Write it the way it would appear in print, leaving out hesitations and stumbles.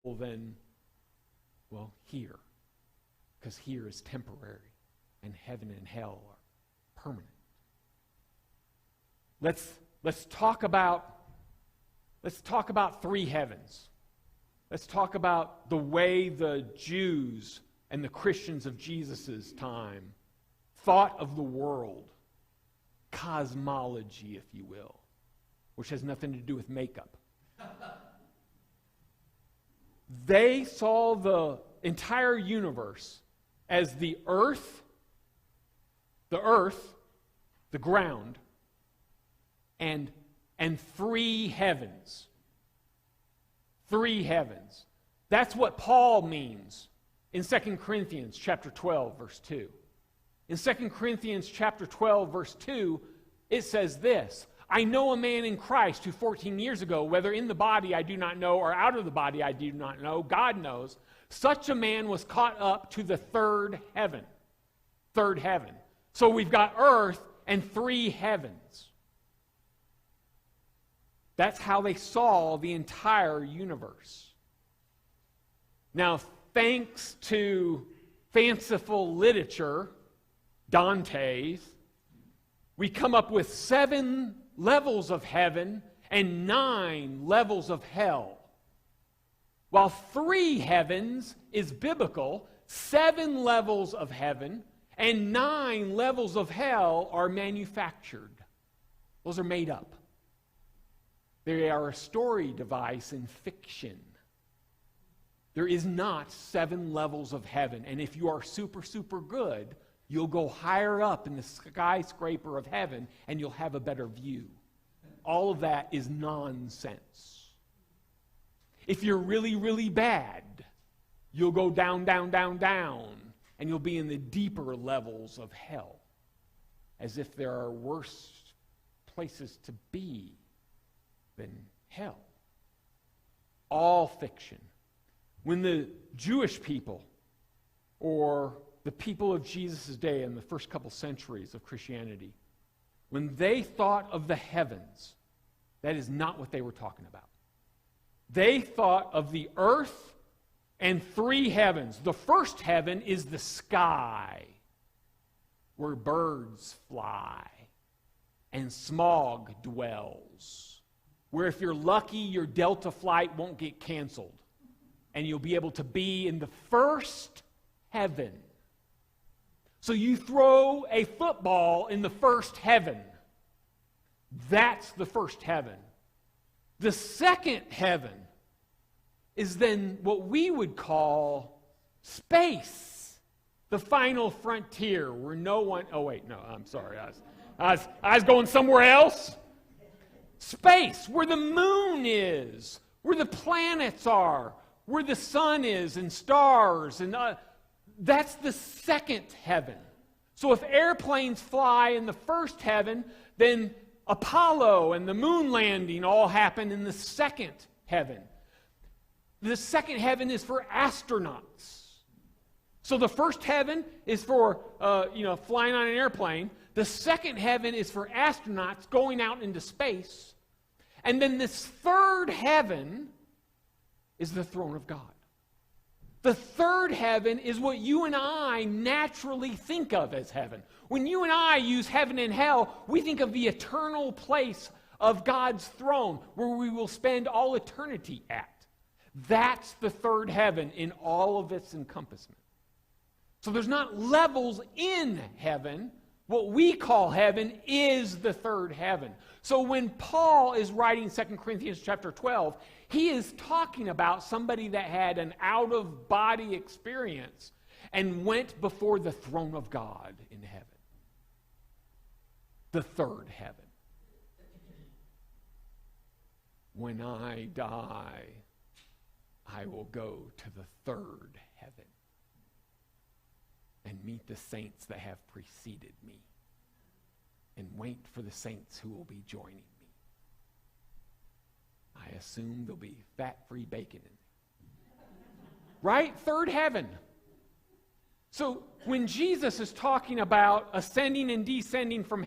than, well, here. Because here is temporary, and heaven and hell are permanent. Let's talk about three heavens. Let's talk about the way the Jews and the Christians of Jesus' time thought of the world. Cosmology, if you will, which has nothing to do with makeup. They saw the entire universe as the earth, the ground, and three heavens. Three heavens. That's what Paul means in 2 Corinthians chapter 12, verse 2. In 2 Corinthians chapter 12, verse 2, it says this: I know a man in Christ who 14 years ago, whether in the body I do not know or out of the body I do not know, God knows, such a man was caught up to the third heaven. Third heaven. So we've got earth and three heavens. That's how they saw the entire universe. Now, thanks to fanciful literature, Dante's, we come up with 7 levels of heaven and 9 levels of hell. While 3 heavens is biblical, 7 levels of heaven and 9 levels of hell are manufactured. Those are made up. They are a story device in fiction. There is not 7 levels of heaven. And if you are super, super good, you'll go higher up in the skyscraper of heaven and you'll have a better view. All of that is nonsense. If you're really, really bad, you'll go down, down, down, down, and you'll be in the deeper levels of hell, as if there are worse places to be than hell. All fiction. When the Jewish people, or the people of Jesus' day in the first couple centuries of Christianity, when they thought of the heavens, that is not what they were talking about. They thought of the earth and 3 heavens. The first heaven is the sky, where birds fly and smog dwells, where if you're lucky, your Delta flight won't get canceled, and you'll be able to be in the first heaven. So you throw a football in the first heaven. That's the first heaven. The second heaven is then what we would call space, the final frontier, where no one... Oh, wait, no, I'm sorry. I was going somewhere else. Space, where the moon is, where the planets are, where the sun is and stars, and that's the second heaven. So if airplanes fly in the first heaven, then Apollo and the moon landing all happen in the second heaven. The second heaven is for astronauts. So the first heaven is for flying on an airplane. The second heaven is for astronauts going out into space. And then this third heaven is the throne of God. The third heaven is what you and I naturally think of as heaven. When you and I use heaven and hell, we think of the eternal place of God's throne, where we will spend all eternity at. That's the third heaven in all of its encompassment. So there's not levels in heaven. What we call heaven is the third heaven. So when Paul is writing 2 Corinthians chapter 12, he is talking about somebody that had an out-of-body experience and went before the throne of God in heaven. The third heaven. When I die, I will go to the third heaven and meet the saints that have preceded me and wait for the saints who will be joining me. I assume there'll be fat-free bacon in there. Right? Third heaven. So when Jesus is talking about ascending and descending from